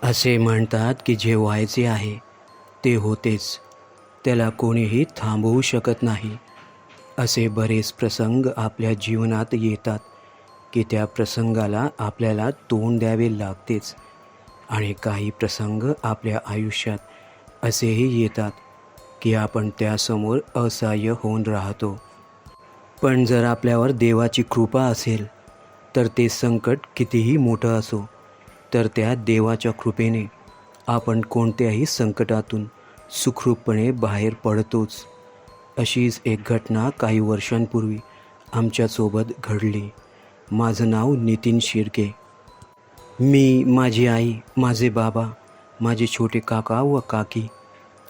असे म्हणतात की जे व्हायचे आहे ते होतेच, त्याला कोणीही थांबवू शकत नाही. असे बरेच प्रसंग आपल्या जीवनात येतात की त्या प्रसंगाला आपल्याला तोंड द्यावे लागतेच. आणि काही प्रसंग आपल्या आयुष्यात असेही येतात की आपण त्यासमोर असहाय्य होऊन राहतो. पण जर आपल्यावर देवाची कृपा असेल तर ते संकट कितीही मोठं असो, तर त्या देवाच्या कृपेने आपण कोणत्याही संकटातून सुखरूपपणे बाहेर पडतोच. अशीच एक घटना काही वर्षांपूर्वी आमच्यासोबत घडली. माझं नाव नितीन शिर्के. मी, माझी आई, माझे बाबा, माझे छोटे काका व काकी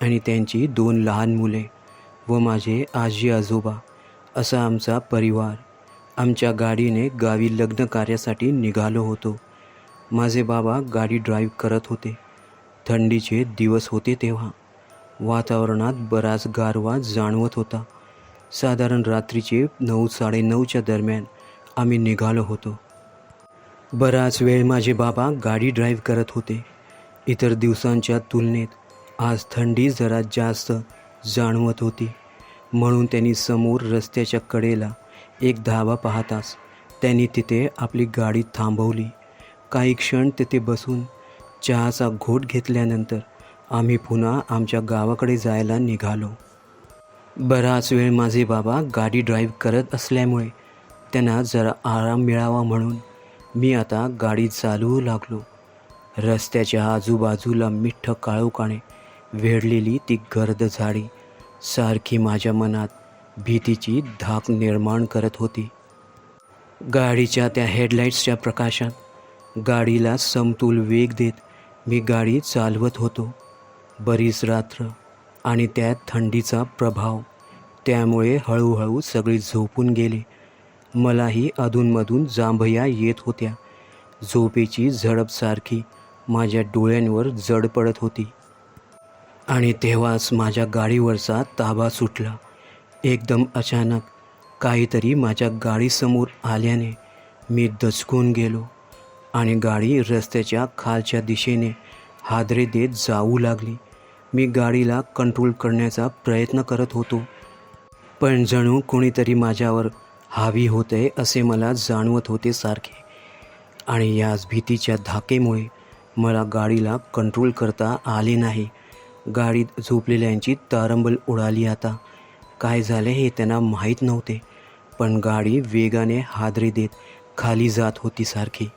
आणि त्यांची 2 लहान मुले व माझे आजी आजोबा असा आमचा परिवार आमच्या गाडीने गावी लग्न कार्यासाठी निघालो होतो. माझे बाबा गाडी ड्राईव्ह करत होते. थंडीचे दिवस होते तेव्हा. वातावरणात बराच गारवा जाणवत होता. साधारण रात्रीचे 9-9:30च्या दरम्यान आम्ही निघालो होतो. बराच वेळ माझे बाबा गाडी ड्राईव्ह करत होते. इतर दिवसांच्या तुलनेत आज थंडी जरा जास्त जाणवत होती. म्हणून त्यांनी समोर रस्त्याच्या कडेला एक धाबा पाहताच त्यांनी तिथे आपली गाडी थांबवली. काही क्षण तिथे बसून चहाचा घोट घेतल्यानंतर आम्ही पुन्हा आमच्या गावाकडे जायला निघालो. बराच वेळ माझे बाबा गाडी ड्राईव्ह करत असल्यामुळे त्यांना जरा आराम मिळावा म्हणून मी आता गाडी चालवू लागलो. रस्त्याच्या आजूबाजूला मिठ्ठ काळोखाने वेढलेली ती गर्द झाडी सारखी माझ्या मनात भीतीची धाक निर्माण करत होती. गाडीच्या त्या हेडलाईट्सच्या प्रकाशात गाडीला समतोल वेग देत मी गाडी चालवत होतो. बरीच रात्र आणि त्यात थंडीचा प्रभाव, त्यामुळे हळूहळू सगळे झोपून गेले. मलाही अधूनमधून जांभया येत होत्या. झोपेची झडप सारखी माझ्या डोळ्यांवर जड पडत होती. आणि तेव्हाच माझ्या गाडीवरचा ताबा सुटला. एकदम अचानक काहीतरी माझ्या गाडीसमोर आल्याने मी दचकून गेलो आणि गाडी रस्त्याच्या खालच्या दिशेने हादरे देत जाऊ लागली. मी गाडीला कंट्रोल करण्याचा प्रयत्न करत होतो, पण जणू कोणीतरी माझ्यावर हावी होते असे मला जाणवत होते सारखे. आणि याच भीतीच्या धाकेमुळे मला गाडीला कंट्रोल करता आले नाही. गाडीत झोपलेल्यांची तारंबळ उडाली. आता काय झाले हे त्यांना माहीत नव्हते, पण गाडी वेगाने हादरे देत खाली जात होती सारखी.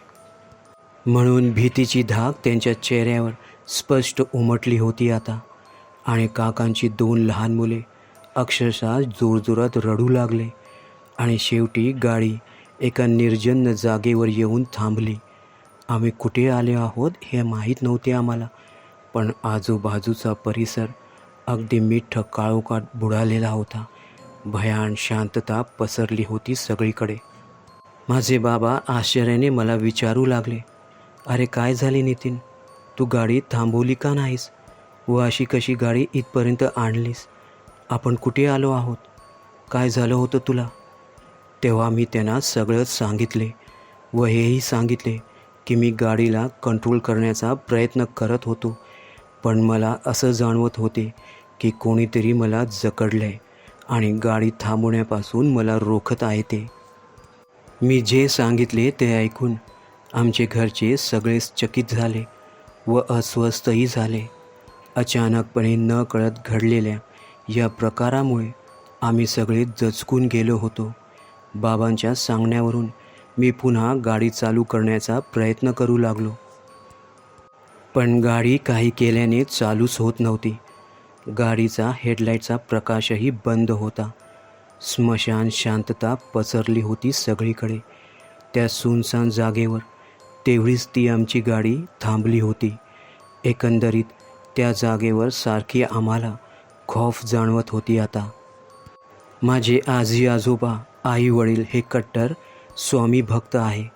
म्हणून भीतीची धाक त्यांच्या चेहऱ्यावर स्पष्ट उमटली होती आता. आणि काकांची 2 लहान मुले अक्षरशः जोरजोरात रडू लागले. आणि शेवटी गाडी एका निर्जन जागेवर येऊन थांबली. आम्ही कुठे आले आहोत हे माहीत नव्हते आम्हाला, पण आजूबाजूचा परिसर अगदी मिठ्ठ काळोखात बुडालेला होता. भयान शांतता पसरली होती सगळीकडे. माझे बाबा आश्चर्याने मला विचारू लागले, "अरे काय झाले नितीन, तू गाडी थांबवली का नाहीस? व अशी कशी गाडी इथपर्यंत आणलीस? आपण कुठे आलो आहोत? काय झालं होतं तुला?" तेव्हा मी त्यांना सगळंच सांगितले व हेही सांगितले की मी गाडीला कंट्रोल करण्याचा प्रयत्न करत होतो, पण मला असं जाणवत होते की कोणीतरी मला जकडले आणि गाडी थांबवण्यापासून मला रोखत आहे ते. मी जे सांगितले ते ऐकून आमचे घरचे सगळेच चकित झाले व अस्वस्थही झाले. अचानकपणे नकळत घडलेल्या या प्रकारामुळे आम्ही सगळे दचकून गेलो होतो. बाबांच्या सांगण्यावरून मी पुन्हा गाडी चालू करण्याचा प्रयत्न करू लागलो, पण गाडी काही केल्याने चालूच होत नव्हती. गाडीचा हेडलाईटचा प्रकाशही बंद होता. स्मशान शांतता पसरली होती सगळीकडे. त्या सुनसान जागेवर तेवढीच ती आमची गाडी थांबली होती. एकंदरीत त्या जागेवर सारखी आम्हाला खौफ जाणवत होती आता. माझे आजी आजोबा, आई वडील हे कट्टर स्वामी भक्त आहे.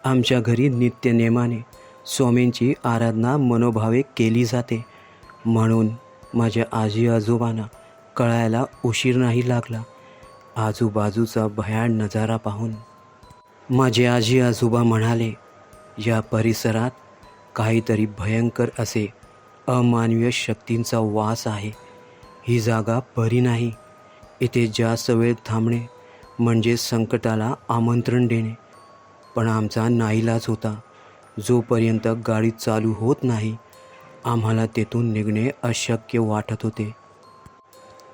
आमच्या घरी नित्यनेमाने स्वामींची आराधना मनोभावे केली जाते. म्हणून माझ्या आजी आजोबांना कळायला उशीर नाही लागला. आजूबाजूचा भयान नजारा पाहून माझे आजी आजोबा म्हणाले, "या परिसरात काहीतरी भयंकर असे अमानवीय शक्तींचा वास आहे. ही जागा बरी नाही. इथे जास्त वेळ थांबणे म्हणजे संकटाला आमंत्रण देणे. पण आमचा नाईलाज होता. जोपर्यंत गाडी चालू होत नाही आम्हाला तेथून निघणे अशक्य वाटत होते.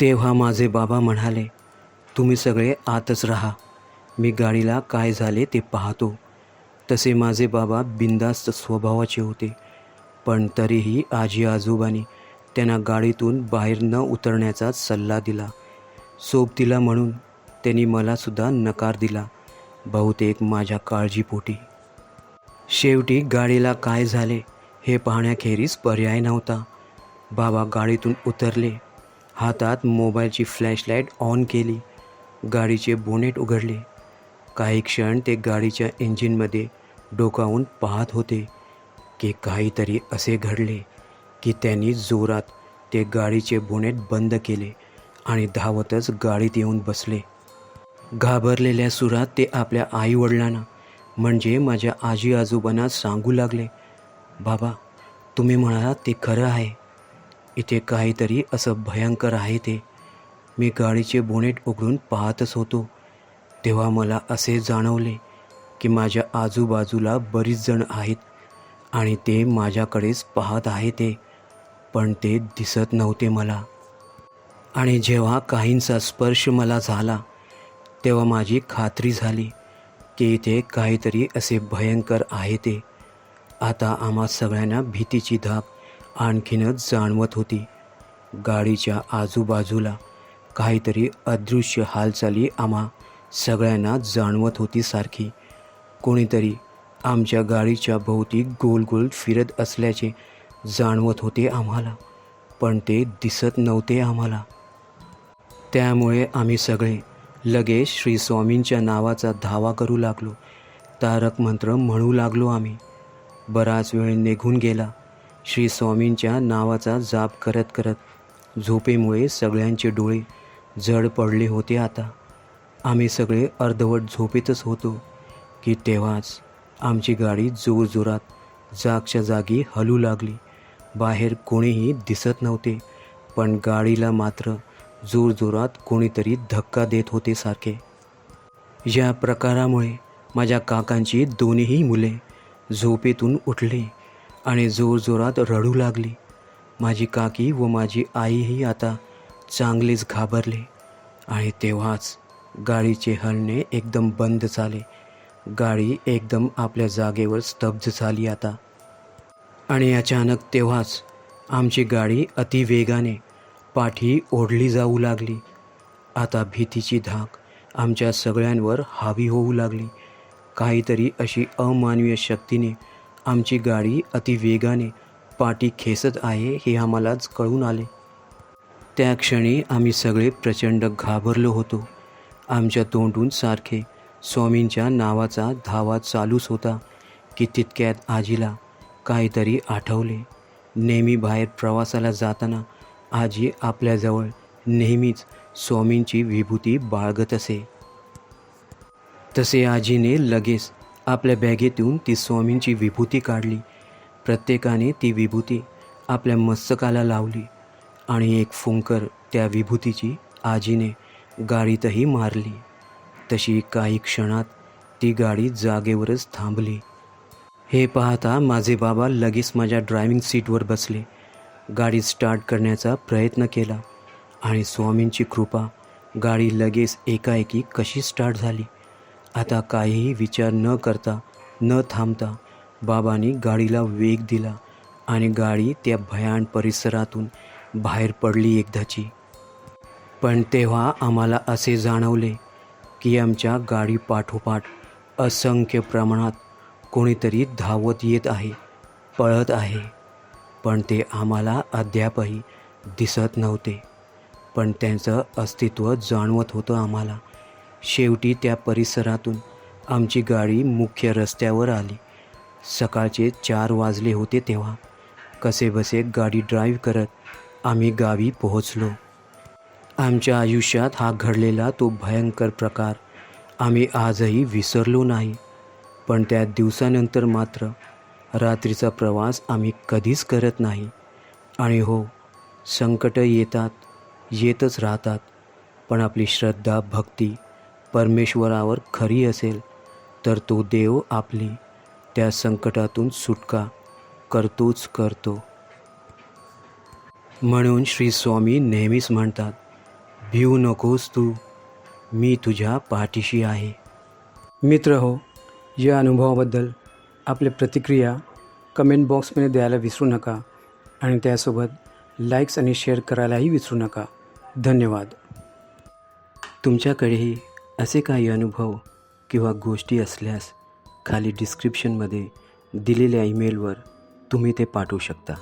तेव्हा माझे बाबा म्हणाले, तुम्ही सगळे आतच राहा, मी गाडीला काय झाले ते पाहतो. तसे माझे बाबा बिनधास्त स्वभावाचे होते, पण तरीही आजी आजोबांनी त्यांना गाडीतून बाहेर न उतरण्याचा सल्ला दिला. सोबतीला म्हणून त्यांनी मलासुद्धा नकार दिला, बहुतेक माझ्या काळजीपोटी. शेवटी गाडीला काय झाले हे पाहण्याखेरीज पर्याय नव्हता. बाबा गाडीतून उतरले, हातात मोबाईलची फ्लॅशलाईट ऑन केली, गाडीचे बोनेट उघडले. काही क्षण ते गाडीच्या इंजिनमध्ये डोकावून पाहत होते की काहीतरी असे घडले की त्यांनी जोरात ते गाडीचे बोनेट बंद केले आणि धावतच गाडीत येऊन बसले. घाबरलेल्या सुरात ते आपल्या आईवडिलांना म्हणजे माझ्या आजी आजोबांना सांगू लागले, बाबा तुम्ही म्हणालात ते खरं आहे, इथे काहीतरी असं भयंकर आहे ते. मी गाडीचे बोनेट उघडून पाहतच होतो तेव्हा मला असे जाणवले की माझ्या आजूबाजूला बरीच जण आहेत आणि ते माझ्याकडेच पाहत आहे ते, पण ते दिसत नव्हते मला. आणि जेव्हा काहींचा स्पर्श मला झाला तेव्हा माझी खात्री झाली की इथे काहीतरी असे भयंकर आहे ते. आता आम्हा सगळ्यांना भीतीची धाक आणखीनच जाणवत होती. गाडीच्या आजूबाजूला काहीतरी अदृश्य हालचाली आम्हा सगळ्यांना जाणवत होती सारखी. कोणीतरी आमच्या गाडीच्या भोवती गोल गोल फिरत असल्याचे जाणवत होते आम्हाला, पण ते दिसत नव्हते आम्हाला. त्यामुळे आम्ही सगळे लगेच श्री स्वामींच्या नावाचा धावा करू लागलो. तारक मंत्र म्हणू लागलो आम्ही. बराच वेळ निघून गेला. श्री स्वामींच्या नावाचा जाप करत करत झोपेमुळे सगळ्यांचे डोळे जड पडले होते आता. आम्ही सगळे अर्धवट झोपेतच होतो की तेव्हाच आमची गाडी जोरजोरात जागच्या जागी हलू लागली. बाहेर कोणीही दिसत नव्हते, पण गाडीला मात्र जोरजोरात कोणीतरी धक्का देत होते सारखे. या प्रकारामुळे माझ्या काकांची दोन्हीही मुले झोपेतून उठली आणि जोरजोरात रडू लागली. माझी काकी व माझी आईही आता चांगलेच घाबरले. आणि तेव्हाच गाडीचे हलणे एकदम बंद झाले. गाडी एकदम आपल्या जागेवर स्तब्ध झाली आता. आणि अचानक तेव्हाच आमची गाडी अतिवेगाने पाठी ओढली जाऊ लागली. आता भीतीची धाक आमच्या सगळ्यांवर हावी होऊ लागली. काहीतरी अशी अमानवीय शक्तीने आमची गाडी अतिवेगाने पाठी खेचत आहे हे आम्हालाच कळून आले. त्या क्षणी आम्ही सगळे प्रचंड घाबरलो होतो. आमच्या तोंडून सारखे स्वामींच्या नावाचा धावा चालूच होता की तितक्यात आजीला काहीतरी आठवले. नेहमी बाहेर प्रवासाला जाताना आजी आपल्याजवळ नेहमीच स्वामींची विभूती बाळगत असे. तसे आजीने लगेच आपल्या बॅगेतून ती स्वामींची विभूती काढली. प्रत्येकाने ती विभूती आपल्या मस्तकाला लावली आणि एक फुंकर त्या विभूतीची आजीने गाडीतही मारली. तशी काही क्षणात ती गाडी जागेवरच थांबली. हे पाहता माझे बाबा लगेच माझ्या ड्रायव्हिंग सीटवर बसले. गाडी स्टार्ट करण्याचा प्रयत्न केला आणि स्वामींची कृपा गाडी लगेच एकाएकी कशी स्टार्ट झाली. आता काहीही विचार न करता न थांबता बाबांनी गाडीला वेग दिला आणि गाडी त्या भयान परिसरातून बाहेर पडली एकदाची. पण तेव्हा आम्हाला असे जाणवले की आमच्या गाडी पाठोपाठ असंख्य प्रमाणात कोणीतरी धावत येत आहे, पळत आहे. पण ते आम्हाला अद्यापही दिसत नव्हते, पण त्यांचं अस्तित्व जाणवत होतं आम्हाला. शेवटी त्या परिसरातून आमची गाडी मुख्य रस्त्यावर आली. सकाळचे 4 वाजले होते तेव्हा. कसेबसे गाडी ड्राईव्ह करत आम्ही गावी पोहोचलो. आमच्या आयुष्यात हा घडलेला तो भयंकर प्रकार आम्ही आजही विसरलो नाही. पण त्या दिवसानंतर मात्र रात्रीचा प्रवास आम्ही कधीच करत नाही. आणि हो, संकटं येतच राहतात, पण आपली श्रद्धा भक्ती परमेश्वरावर खरी असेल तर तो देव आपली त्या संकटातून सुटका करतोच करतो. म्हणून श्री स्वामी नेहमीच म्हणतात, भिवू नकोस तू, मी तुझ्या पाठीशी आहे. मित्र हो, या अनुभवाबद्दल आपल्या प्रतिक्रिया कमेंट बॉक्समध्ये द्यायला विसरू नका आणि त्यासोबत लाईक्स आणि शेअर करायलाही विसरू नका. धन्यवाद. तुमच्याकडेही असे काही अनुभव किंवा गोष्टी असल्यास खाली डिस्क्रिप्शनमध्ये दिलेल्या ईमेलवर तुम्ही ते पाठवू शकता.